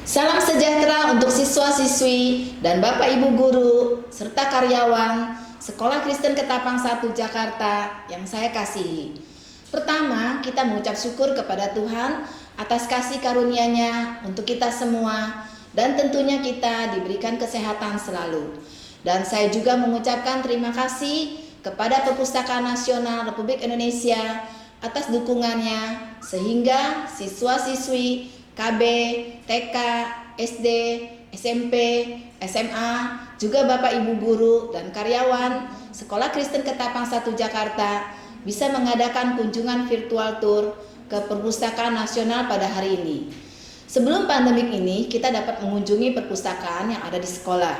Salam sejahtera untuk siswa-siswi dan Bapak Ibu guru serta karyawan Sekolah Kristen Ketapang 1 Jakarta yang saya kasihi. Pertama, kita mengucap syukur kepada Tuhan atas kasih karunia-Nya untuk kita semua dan tentunya kita diberikan kesehatan selalu. Dan saya juga mengucapkan terima kasih kepada Perpustakaan Nasional Republik Indonesia atas dukungannya sehingga siswa-siswi KB, TK, SD, SMP, SMA, juga Bapak Ibu guru dan karyawan Sekolah Kristen Ketapang 1 Jakarta bisa mengadakan kunjungan virtual tour ke Perpustakaan Nasional pada hari ini. Sebelum pandemik ini, kita dapat mengunjungi perpustakaan yang ada di sekolah.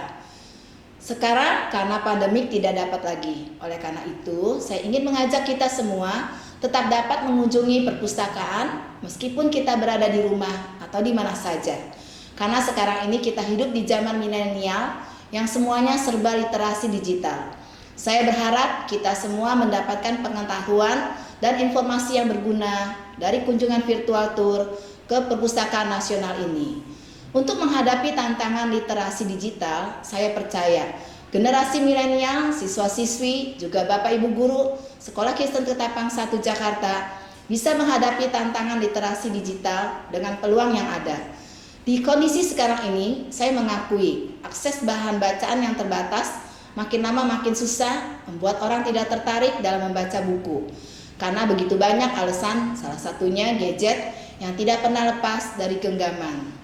Sekarang karena pandemik tidak dapat lagi. Oleh karena itu, saya ingin mengajak kita semua tetap dapat mengunjungi perpustakaan meskipun kita berada di rumah atau di mana saja. Karena sekarang ini kita hidup di zaman milenial yang semuanya serba literasi digital. Saya berharap kita semua mendapatkan pengetahuan dan informasi yang berguna dari kunjungan virtual tour ke Perpustakaan Nasional ini. Untuk menghadapi tantangan literasi digital, saya percaya generasi milenial, siswa-siswi, juga Bapak Ibu guru Sekolah Kristen Ketapang 1 Jakarta bisa menghadapi tantangan literasi digital dengan peluang yang ada. Di kondisi sekarang ini, saya mengakui akses bahan bacaan yang terbatas makin lama makin susah membuat orang tidak tertarik dalam membaca buku. Karena begitu banyak alasan, salah satunya gadget yang tidak pernah lepas dari genggaman.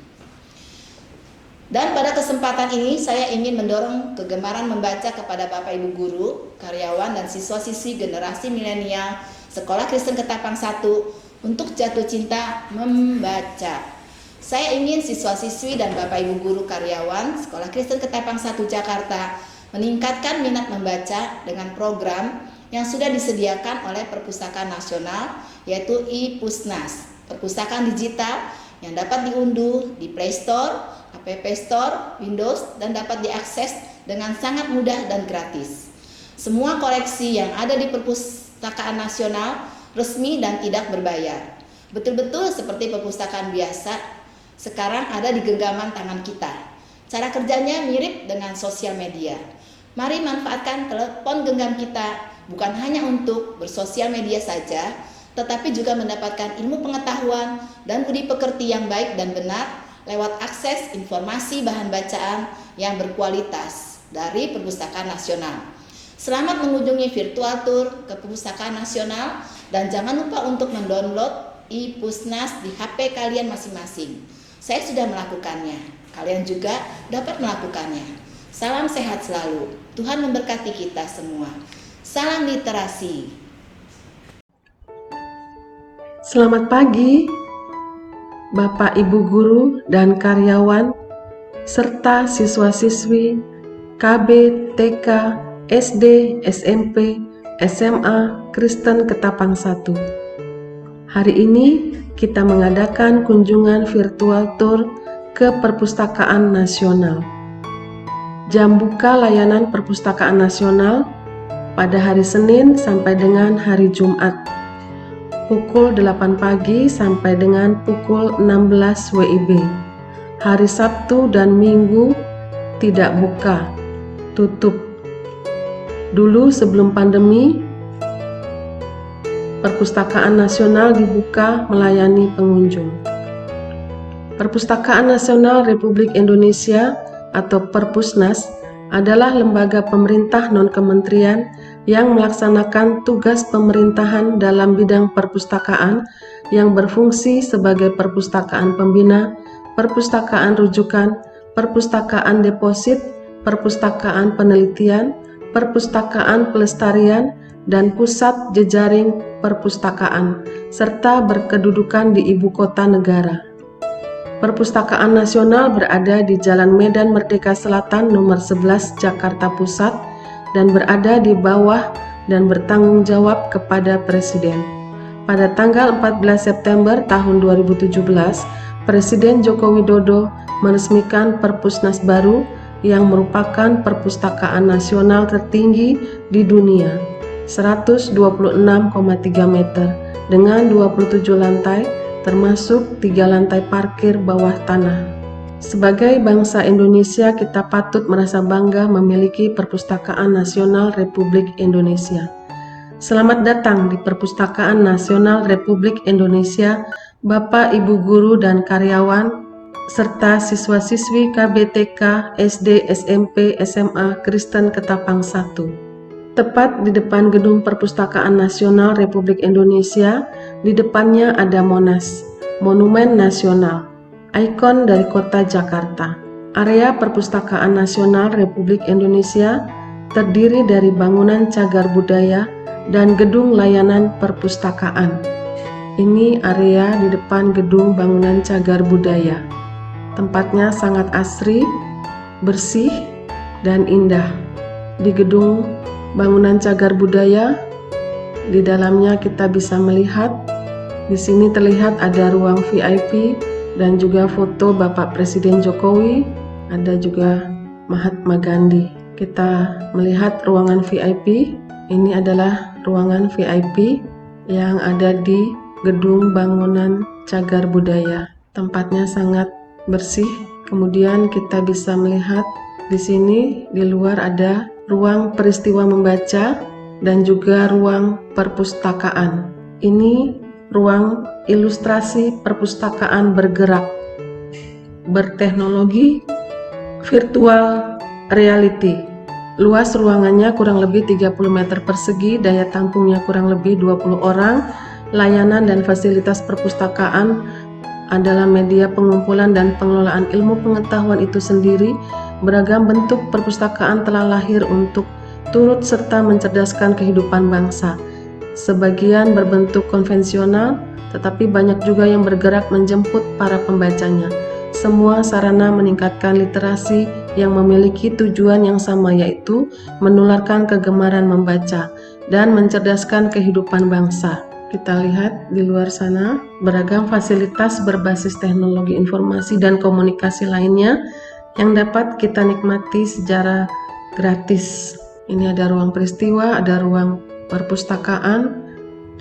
Dan pada kesempatan ini saya ingin mendorong kegemaran membaca kepada Bapak Ibu guru, karyawan dan siswa-siswi generasi milenial Sekolah Kristen Ketapang 1 untuk jatuh cinta membaca. Saya ingin siswa-siswi dan Bapak Ibu guru karyawan Sekolah Kristen Ketapang 1 Jakarta meningkatkan minat membaca dengan program yang sudah disediakan oleh Perpustakaan Nasional, yaitu iPusnas, perpustakaan digital yang dapat diunduh di Play Store, App Store, Windows, dan dapat diakses dengan sangat mudah dan gratis. Semua koleksi yang ada di Perpustakaan Nasional resmi dan tidak berbayar. Betul-betul seperti perpustakaan biasa, sekarang ada di genggaman tangan kita. Cara kerjanya mirip dengan sosial media. Mari manfaatkan telepon genggam kita bukan hanya untuk bersosial media saja, tetapi juga mendapatkan ilmu pengetahuan dan budi pekerti yang baik dan benar lewat akses informasi bahan bacaan yang berkualitas dari Perpustakaan Nasional. Selamat mengunjungi virtual tour ke Perpustakaan Nasional dan jangan lupa untuk mendownload iPusnas di HP kalian masing-masing. Saya sudah melakukannya, kalian juga dapat melakukannya. Salam sehat selalu, Tuhan memberkati kita semua. Salam literasi. Selamat pagi, Bapak Ibu guru dan karyawan, serta siswa-siswi KB, TK, SD, SMP, SMA Kristen Ketapang 1. Hari ini kita mengadakan kunjungan virtual tour ke Perpustakaan Nasional. Jam buka layanan Perpustakaan Nasional pada hari Senin sampai dengan hari Jumat, pukul 8 pagi sampai dengan pukul 16 WIB. Hari Sabtu dan Minggu tidak buka, tutup. Dulu sebelum pandemi, Perpustakaan Nasional dibuka melayani pengunjung. Perpustakaan Nasional Republik Indonesia atau Perpusnas adalah lembaga pemerintah non-kementerian yang melaksanakan tugas pemerintahan dalam bidang perpustakaan yang berfungsi sebagai perpustakaan pembina, perpustakaan rujukan, perpustakaan deposit, perpustakaan penelitian, perpustakaan pelestarian, dan pusat jejaring perpustakaan, serta berkedudukan di ibu kota negara. Perpustakaan Nasional berada di Jalan Medan Merdeka Selatan nomor 11 Jakarta Pusat dan berada di bawah dan bertanggung jawab kepada Presiden. Pada tanggal 14 September tahun 2017, Presiden Joko Widodo meresmikan Perpusnas baru yang merupakan perpustakaan nasional tertinggi di dunia, 126,3 meter dengan 27 lantai termasuk 3 lantai parkir bawah tanah. Sebagai bangsa Indonesia, kita patut merasa bangga memiliki Perpustakaan Nasional Republik Indonesia. Selamat datang di Perpustakaan Nasional Republik Indonesia, Bapak, Ibu guru dan karyawan, serta siswa-siswi KBTK, SD, SMP, SMA Kristen Ketapang 1. Tepat di depan Gedung Perpustakaan Nasional Republik Indonesia, di depannya ada Monas, Monumen Nasional, ikon dari kota Jakarta. Area Perpustakaan Nasional Republik Indonesia terdiri dari bangunan cagar budaya dan gedung layanan perpustakaan. Ini area di depan gedung bangunan cagar budaya. Tempatnya sangat asri, bersih, dan indah. Di gedung bangunan cagar budaya, di dalamnya kita bisa melihat, di sini terlihat ada ruang VIP dan juga foto Bapak Presiden Jokowi, ada juga Mahatma Gandhi. Kita melihat ruangan VIP, ini adalah ruangan VIP yang ada di Gedung Bangunan Cagar Budaya. Tempatnya sangat bersih. Kemudian kita bisa melihat di sini di luar ada ruang peristiwa membaca dan juga ruang perpustakaan. Ini ruang ilustrasi perpustakaan bergerak, berteknologi virtual reality. Luas ruangannya kurang lebih 30 meter persegi, daya tampungnya kurang lebih 20 orang. Layanan dan fasilitas perpustakaan adalah media pengumpulan dan pengelolaan ilmu pengetahuan itu sendiri. Beragam bentuk perpustakaan telah lahir untuk turut serta mencerdaskan kehidupan bangsa. Sebagian berbentuk konvensional, tetapi banyak juga yang bergerak menjemput para pembacanya. Semua sarana meningkatkan literasi yang memiliki tujuan yang sama, yaitu menularkan kegemaran membaca dan mencerdaskan kehidupan bangsa. Kita lihat di luar sana, beragam fasilitas berbasis teknologi informasi dan komunikasi lainnya yang dapat kita nikmati secara gratis. Ini ada ruang peristiwa, ada ruang perpustakaan,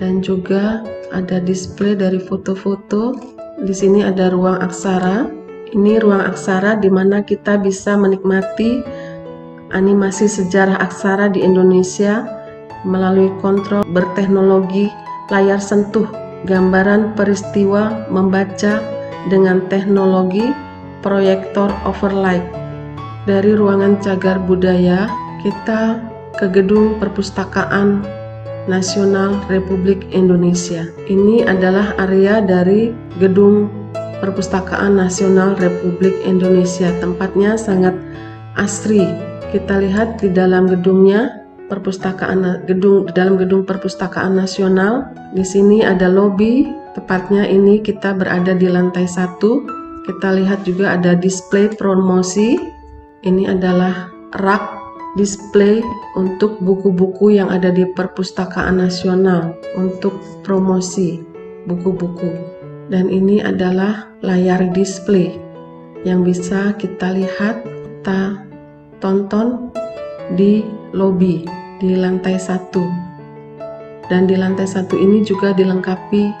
dan juga ada display dari foto-foto. Di sini ada ruang aksara. Ini ruang aksara di mana kita bisa menikmati animasi sejarah aksara di Indonesia melalui kontrol berteknologi layar sentuh, gambaran peristiwa membaca dengan teknologi proyektor overlay. Dari ruangan cagar budaya, kita ke Gedung Perpustakaan Nasional Republik Indonesia. Ini adalah area dari Gedung Perpustakaan Nasional Republik Indonesia. Tempatnya sangat asri. Kita lihat di dalam gedungnya, dalam Gedung Perpustakaan Nasional. Di sini ada lobi. Tepatnya ini kita berada di lantai 1. Kita lihat juga ada display promosi. Ini adalah rak display untuk buku-buku yang ada di Perpustakaan Nasional untuk promosi buku-buku. Dan ini adalah layar display yang bisa kita lihat, kita tonton di lobi di lantai 1. Dan di lantai 1 ini juga dilengkapi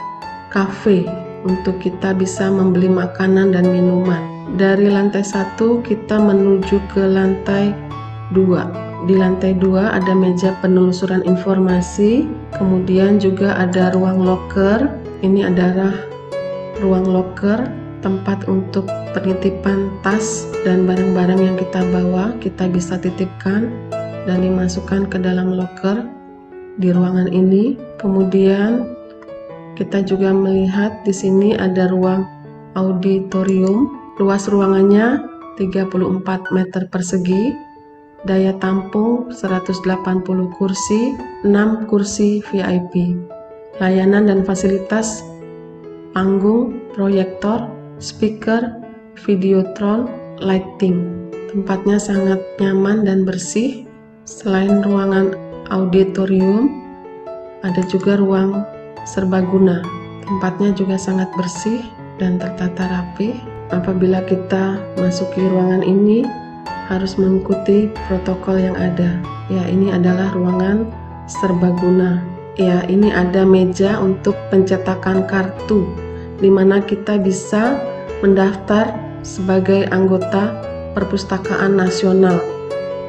kafe untuk kita bisa membeli makanan dan minuman. Dari lantai 1 kita menuju ke lantai 2. Di lantai 2 ada meja penelusuran informasi, kemudian juga ada ruang locker. Ini adalah ruang locker, tempat untuk penitipan tas dan barang-barang yang kita bawa, kita bisa titipkan dan dimasukkan ke dalam locker di ruangan ini. Kemudian kita juga melihat di sini ada ruang auditorium. Luas ruangannya 34 meter persegi. Daya tampung 180 kursi, 6 kursi VIP. Layanan dan fasilitas panggung, proyektor, speaker, videotron, lighting. Tempatnya sangat nyaman dan bersih. Selain ruangan auditorium, ada juga ruang serbaguna. Tempatnya juga sangat bersih dan tertata rapi. Apabila kita masuki ruangan ini, harus mengikuti protokol yang ada. Ya, ini adalah ruangan serbaguna. Ya, ini ada meja untuk pencetakan kartu, di mana kita bisa mendaftar sebagai anggota Perpustakaan Nasional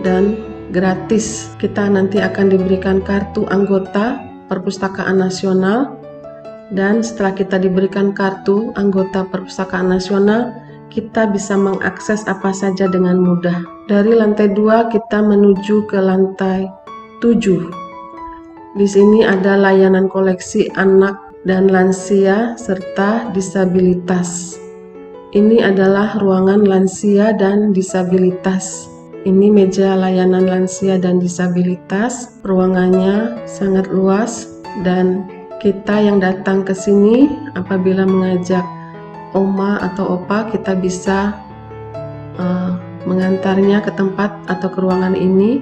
dan gratis. Kita nanti akan diberikan kartu anggota Perpustakaan Nasional, dan setelah kita diberikan kartu anggota Perpustakaan Nasional, kita bisa mengakses apa saja dengan mudah. Dari lantai 2 kita menuju ke lantai 7. Di sini ada layanan koleksi anak dan lansia serta disabilitas. Ini adalah ruangan lansia dan disabilitas. Ini meja layanan lansia dan disabilitas. Ruangannya sangat luas dan kita yang datang ke sini apabila mengajak oma atau opa, kita bisa mengantarnya ke tempat atau ke ruangan ini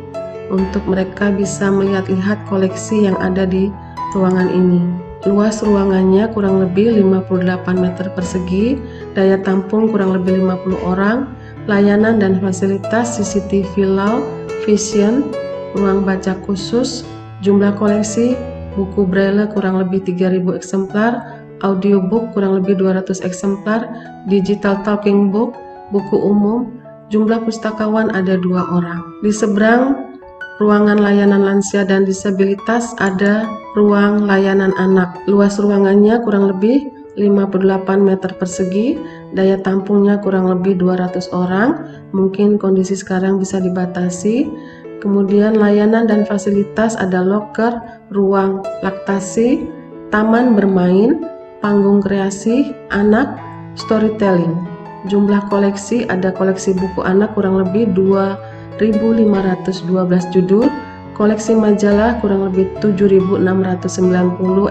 untuk mereka bisa melihat-lihat koleksi yang ada di ruangan ini. Luas ruangannya kurang lebih 58 meter persegi, daya tampung kurang lebih 50 orang, layanan dan fasilitas CCTV Law, Vision, ruang baca khusus, jumlah koleksi, buku braille kurang lebih 3.000 eksemplar, audiobook kurang lebih 200 eksemplar, digital talking book, buku umum, jumlah pustakawan ada 2 orang. Di seberang ruangan layanan lansia dan disabilitas ada ruang layanan anak. Luas ruangannya kurang lebih 58 meter persegi, daya tampungnya kurang lebih 200 orang, mungkin kondisi sekarang bisa dibatasi. Kemudian layanan dan fasilitas ada loker, ruang laktasi, taman bermain, panggung kreasi, anak, storytelling. Jumlah koleksi ada koleksi buku anak kurang lebih 2.512 judul, koleksi majalah kurang lebih 7.690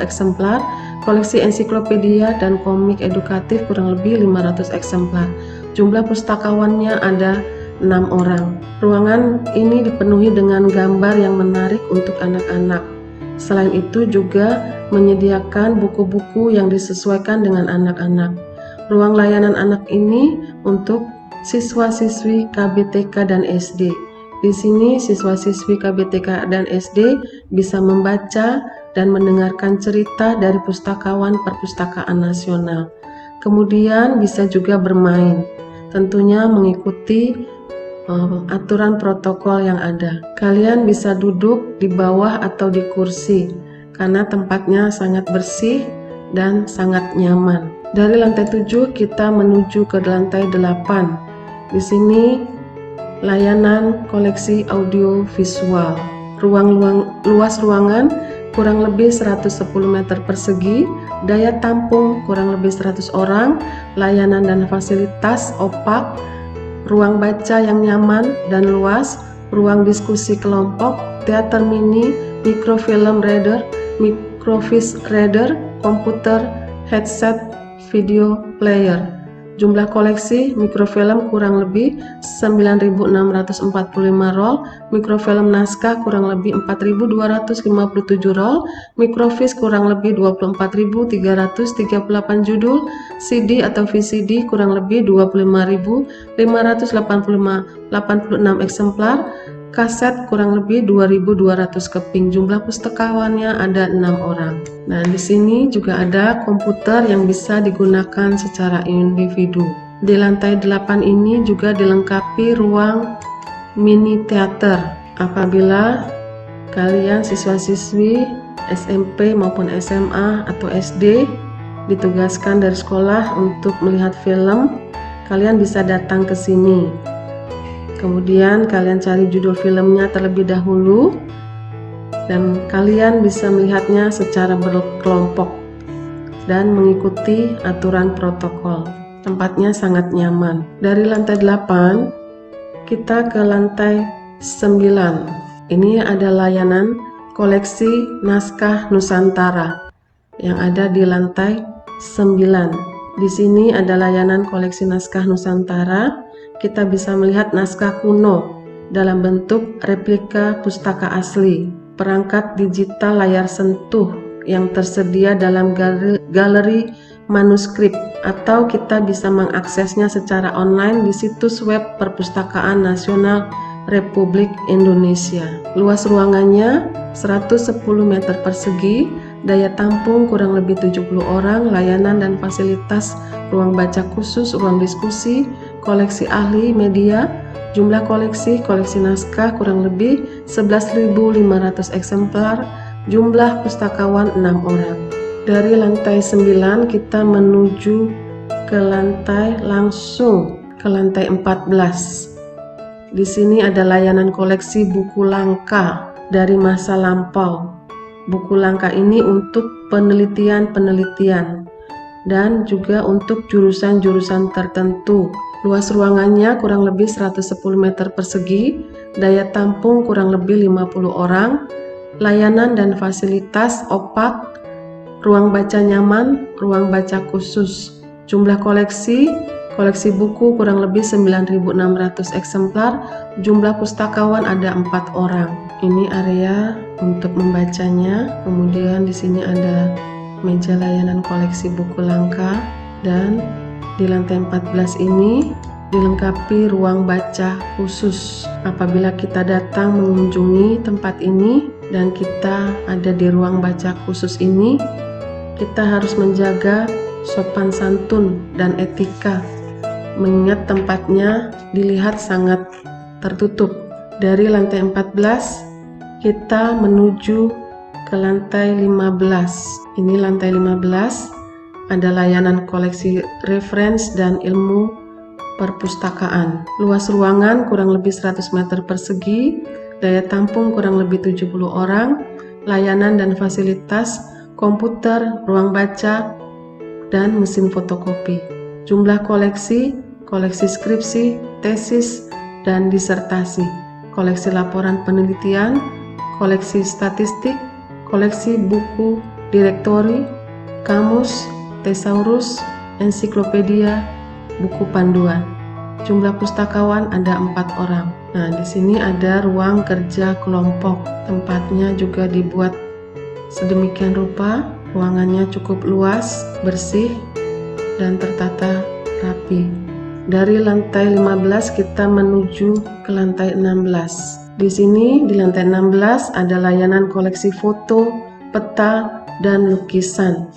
eksemplar, koleksi ensiklopedia dan komik edukatif kurang lebih 500 eksemplar. Jumlah pustakawannya ada 6 orang. Ruangan ini dipenuhi dengan gambar yang menarik untuk anak-anak. Selain itu juga menyediakan buku-buku yang disesuaikan dengan anak-anak. Ruang layanan anak ini untuk siswa-siswi KBTK dan SD. Di sini siswa-siswi KBTK dan SD bisa membaca dan mendengarkan cerita dari pustakawan Perpustakaan Nasional. Kemudian bisa juga bermain, tentunya mengikuti aturan protokol yang ada. Kalian bisa duduk di bawah atau di kursi karena tempatnya sangat bersih dan sangat nyaman. Dari lantai 7 kita menuju ke lantai 8. Di sini layanan koleksi audio visual. Luas ruangan kurang lebih 110 meter persegi, daya tampung kurang lebih 100 orang, layanan dan fasilitas opak, ruang baca yang nyaman dan luas, ruang diskusi kelompok, teater mini, microfilm reader, microfiche reader, komputer, headset, video player. Jumlah koleksi mikrofilm kurang lebih 9.645 roll, mikrofilm naskah kurang lebih 4.257 roll, mikrofiche kurang lebih 24.338 judul, CD atau VCD kurang lebih 25.586 eksemplar, kaset kurang lebih 2.200 keping. Jumlah pustakawannya ada 6 orang. Nah, di sini juga ada komputer yang bisa digunakan secara individu. Di lantai 8 ini juga dilengkapi ruang mini teater. Apabila kalian siswa-siswi SMP maupun SMA atau SD ditugaskan dari sekolah untuk melihat film, kalian bisa datang ke sini. Kemudian kalian cari judul filmnya terlebih dahulu dan kalian bisa melihatnya secara berkelompok dan mengikuti aturan protokol. Tempatnya sangat nyaman. Dari lantai 8 kita ke lantai 9. Ini ada layanan koleksi naskah Nusantara yang ada di lantai 9. Di sini ada layanan koleksi naskah Nusantara. Kita bisa melihat naskah kuno dalam bentuk replika pustaka asli, perangkat digital layar sentuh yang tersedia dalam galeri manuskrip, atau kita bisa mengaksesnya secara online di situs web Perpustakaan Nasional Republik Indonesia. Luas ruangannya 110 meter persegi, daya tampung kurang lebih 70 orang, layanan dan fasilitas ruang baca khusus, ruang diskusi, koleksi ahli media. Jumlah koleksi naskah kurang lebih 11.500 eksemplar. Jumlah pustakawan 6 orang. Dari lantai 9 kita menuju ke lantai 14. Di sini ada layanan koleksi buku langka dari masa lampau. Buku langka ini untuk penelitian dan juga untuk jurusan-jurusan tertentu. Luas ruangannya kurang lebih 110 meter persegi, daya tampung kurang lebih 50 orang, layanan dan fasilitas opak, ruang baca nyaman, ruang baca khusus. Jumlah koleksi buku kurang lebih 9.600 eksemplar, jumlah pustakawan ada 4 orang. Ini area untuk membacanya. Kemudian di sini ada meja layanan koleksi buku langka, dan di lantai 14 ini dilengkapi ruang baca khusus. Apabila kita datang mengunjungi tempat ini dan kita ada di ruang baca khusus ini, kita harus menjaga sopan santun dan etika, mengingat tempatnya dilihat sangat tertutup. Dari lantai 14 kita menuju ke lantai 15. Ini lantai 15 ada layanan koleksi reference dan ilmu perpustakaan. Luas ruangan kurang lebih 100 meter persegi, daya tampung kurang lebih 70 orang, layanan dan fasilitas komputer, ruang baca, dan mesin fotokopi. Jumlah koleksi skripsi, tesis, dan disertasi, koleksi laporan penelitian, koleksi statistik, koleksi buku direktori, kamus, tesaurus, ensiklopedia, buku panduan. Jumlah pustakawan ada 4 orang. Nah, di sini ada ruang kerja kelompok. Tempatnya juga dibuat sedemikian rupa. Ruangannya cukup luas, bersih, dan tertata rapi. Dari lantai 15 kita menuju ke lantai 16. Di sini di lantai 16 ada layanan koleksi foto, peta, dan lukisan.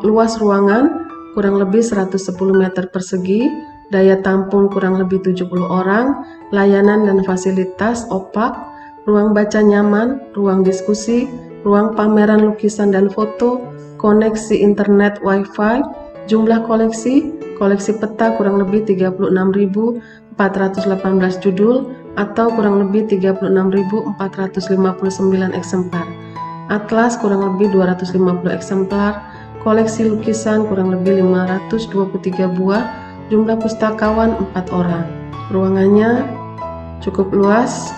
Luas ruangan kurang lebih 110 meter persegi, daya tampung kurang lebih 70 orang, layanan dan fasilitas opak, ruang baca nyaman, ruang diskusi, ruang pameran lukisan dan foto, koneksi internet Wi-Fi. Jumlah koleksi peta kurang lebih 36.418 judul atau kurang lebih 36.459 eksemplar. Atlas kurang lebih 250 eksemplar, koleksi lukisan kurang lebih 523 buah, jumlah pustakawan 4 orang. Ruangannya cukup luas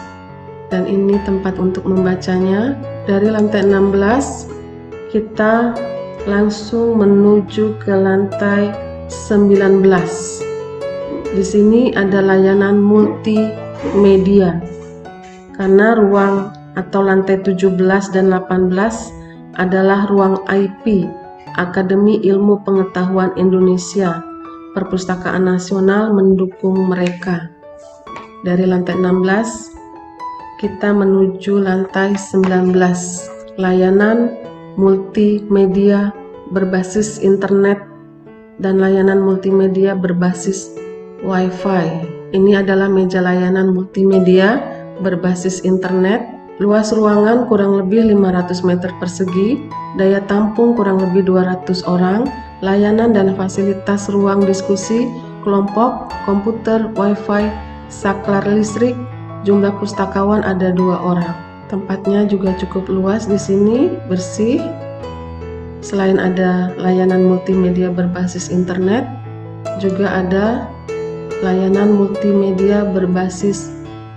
dan ini tempat untuk membacanya. Dari lantai 16 kita langsung menuju ke lantai 19. Di sini ada layanan multimedia. Karena ruang atau lantai 17 dan 18 adalah ruang IP, Akademi Ilmu Pengetahuan Indonesia. Perpustakaan Nasional mendukung mereka. Dari lantai 16 kita menuju lantai 19. Layanan multimedia berbasis internet dan layanan multimedia berbasis Wi-Fi. Ini adalah meja layanan multimedia berbasis internet. Luas ruangan kurang lebih 500 meter persegi, daya tampung kurang lebih 200 orang, layanan dan fasilitas ruang diskusi, kelompok, komputer, Wi-Fi, saklar listrik. Jumlah pustakawan ada 2 orang. Tempatnya juga cukup luas di sini, bersih. Selain ada layanan multimedia berbasis internet, juga ada layanan multimedia berbasis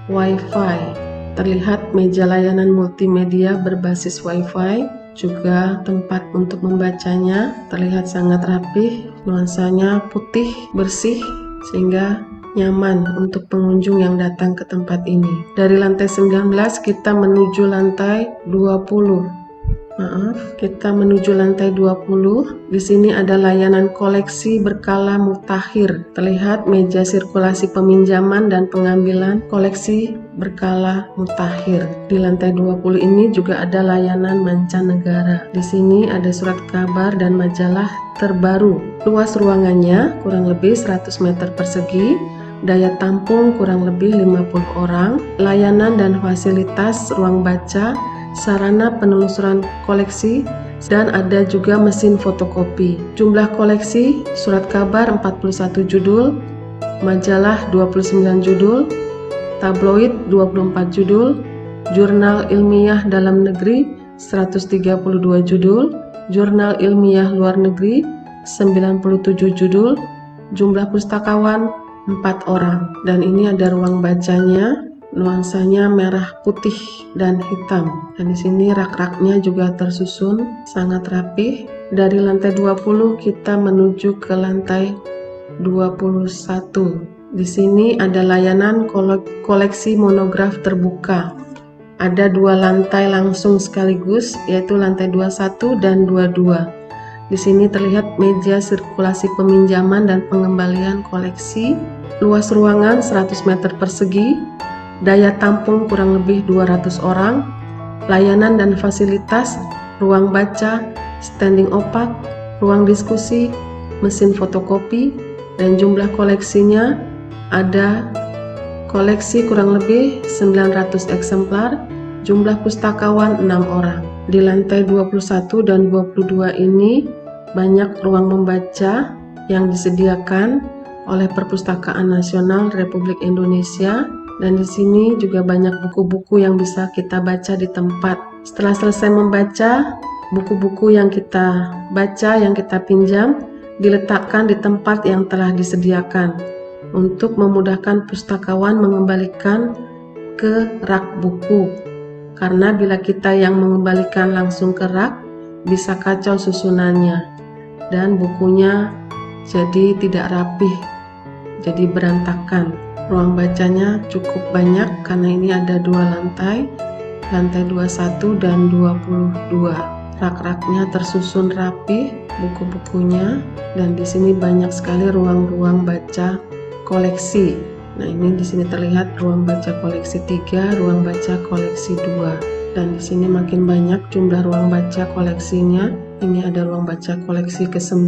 Wi-Fi. Terlihat meja layanan multimedia berbasis Wi-Fi, juga tempat untuk membacanya terlihat sangat rapih, nuansanya putih, bersih, sehingga nyaman untuk pengunjung yang datang ke tempat ini. Dari lantai 19 kita menuju lantai 20. Kita menuju lantai 20. Di sini ada layanan koleksi berkala mutakhir. Terlihat meja sirkulasi peminjaman dan pengambilan koleksi berkala mutakhir. Di lantai 20 ini juga ada layanan mancanegara. Di sini ada surat kabar dan majalah terbaru. Luas ruangannya kurang lebih 100 meter persegi. daya tampung kurang lebih 50 orang, layanan dan fasilitas ruang baca, sarana penelusuran koleksi, dan ada juga mesin fotokopi. Jumlah koleksi, surat kabar 41 judul, majalah 29 judul, tabloid 24 judul, jurnal ilmiah dalam negeri 132 judul, jurnal ilmiah luar negeri 97 judul, jumlah pustakawan 4 orang. Dan ini ada ruang bacanya, nuansanya merah, putih, dan hitam. Dan di sini rak-raknya juga tersusun sangat rapih. Dari lantai 20 kita menuju ke lantai 21. Di sini ada layanan koleksi monograf terbuka. Ada 2 lantai langsung sekaligus, yaitu lantai 21 dan 22. Di sini terlihat meja sirkulasi peminjaman dan pengembalian koleksi. Luas ruangan 100 meter persegi, daya tampung kurang lebih 200 orang, layanan dan fasilitas, ruang baca, standing opak, ruang diskusi, mesin fotokopi, dan jumlah koleksinya ada koleksi kurang lebih 900 eksemplar, jumlah pustakawan 6 orang. Di lantai 21 dan 22 ini banyak ruang membaca yang disediakan oleh Perpustakaan Nasional Republik Indonesia, dan di sini juga banyak buku-buku yang bisa kita baca di tempat. Setelah selesai membaca, buku-buku yang kita baca, yang kita pinjam, diletakkan di tempat yang telah disediakan untuk memudahkan pustakawan mengembalikan ke rak buku. Karena bila kita yang mengembalikan langsung ke rak, bisa kacau susunannya dan bukunya jadi tidak rapih, jadi berantakan. Ruang bacanya cukup banyak karena ini ada 2 lantai, lantai 21 dan 22. Rak-raknya tersusun rapi, buku-bukunya, dan di sini banyak sekali ruang-ruang baca koleksi. Nah, ini di sini terlihat ruang baca koleksi 3, ruang baca koleksi 2. Dan di sini makin banyak jumlah ruang baca koleksinya. Ini ada ruang baca koleksi ke-9.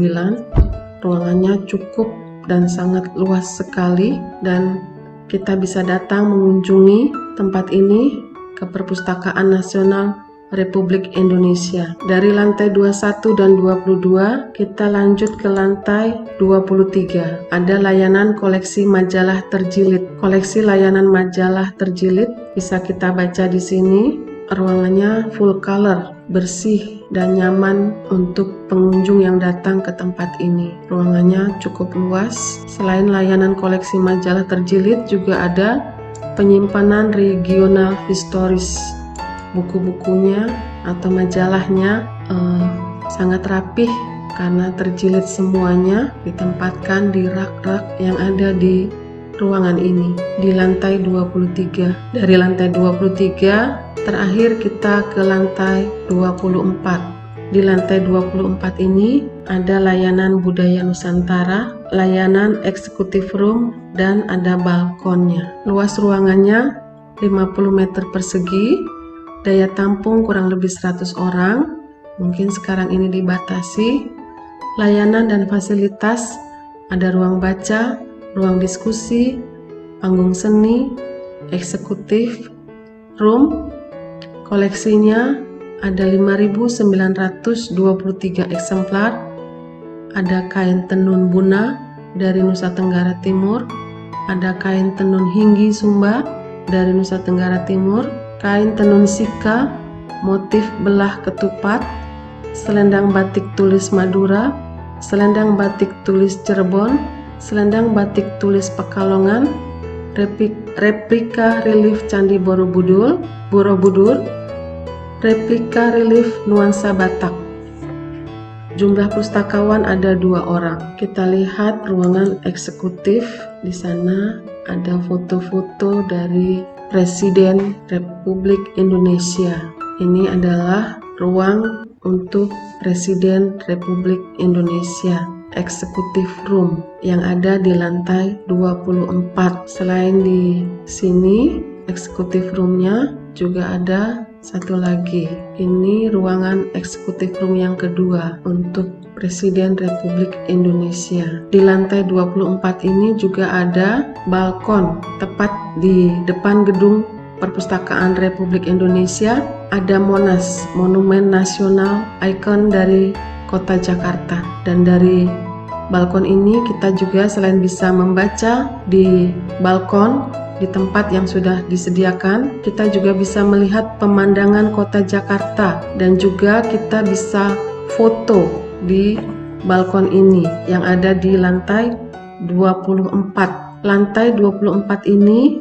Ruangannya cukup dan sangat luas sekali, dan kita bisa datang mengunjungi tempat ini ke Perpustakaan Nasional Republik Indonesia. Dari lantai 21 dan 22 kita lanjut ke lantai 23. Ada layanan koleksi majalah terjilid. Koleksi layanan majalah terjilid bisa kita baca di sini. Ruangannya full color, bersih dan nyaman untuk pengunjung yang datang ke tempat ini. Ruangannya cukup luas. Selain layanan koleksi majalah terjilid, juga ada penyimpanan regional historis. Buku-bukunya atau majalahnya sangat rapih karena terjilid semuanya, ditempatkan di rak-rak yang ada di ruangan ini di lantai 23. Dari lantai 23 terakhir kita ke lantai 24. Di lantai 24 ini ada layanan budaya Nusantara, layanan executive room, dan ada balkonnya. Luas ruangannya 50 meter persegi, daya tampung kurang lebih 100 orang, mungkin sekarang ini dibatasi. Layanan dan fasilitas, ada ruang baca, ruang diskusi, panggung seni, eksekutif, room. Koleksinya ada 5.923 eksemplar. Ada kain tenun Buna dari Nusa Tenggara Timur, ada kain tenun Hinggi Sumba dari Nusa Tenggara Timur, kain tenun Sika, motif belah ketupat, selendang batik tulis Madura, selendang batik tulis Cirebon, selendang batik tulis Pekalongan, replika relief Candi Borobudur, replika relief nuansa Batak. Jumlah pustakawan ada 2 orang. Kita lihat ruangan eksekutif. Di sana ada foto-foto dari Presiden Republik Indonesia. Ini adalah ruang untuk Presiden Republik Indonesia, Executive Room, yang ada di lantai 24. Selain di sini, Executive Room-nya juga ada Satu lagi, ini ruangan eksekutif room yang kedua untuk Presiden Republik Indonesia. Di lantai 24 ini juga ada balkon tepat di depan gedung Perpustakaan Republik Indonesia. Ada Monas, Monumen Nasional, ikon dari Kota Jakarta. Dan dari balkon ini kita juga selain bisa membaca di balkon, di tempat yang sudah disediakan, kita juga bisa melihat pemandangan Kota Jakarta dan juga kita bisa foto di balkon ini yang ada di lantai 24. Lantai 24 ini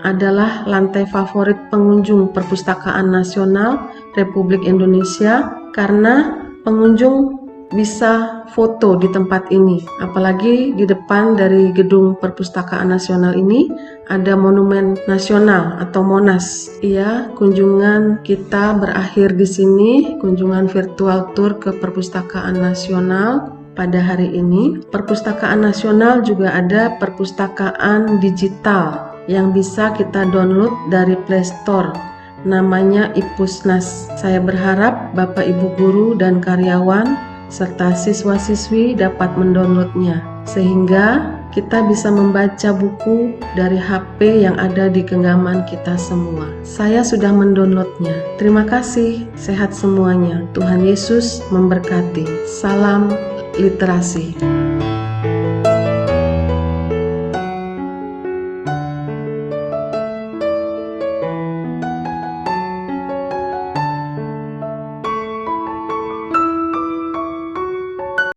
adalah lantai favorit pengunjung Perpustakaan Nasional Republik Indonesia karena pengunjung bisa foto di tempat ini. Apalagi di depan dari gedung Perpustakaan Nasional ini ada Monumen Nasional atau Monas. Iya, kunjungan kita berakhir di sini, kunjungan virtual tour ke Perpustakaan Nasional pada hari ini. Perpustakaan Nasional juga ada perpustakaan digital yang bisa kita download dari Play Store. Namanya iPusnas. Saya berharap Bapak Ibu guru dan karyawan serta siswa-siswi dapat mendownloadnya sehingga kita bisa membaca buku dari HP yang ada di genggaman kita semua. Saya sudah mendownloadnya. Terima kasih, sehat semuanya. Tuhan Yesus memberkati. Salam literasi.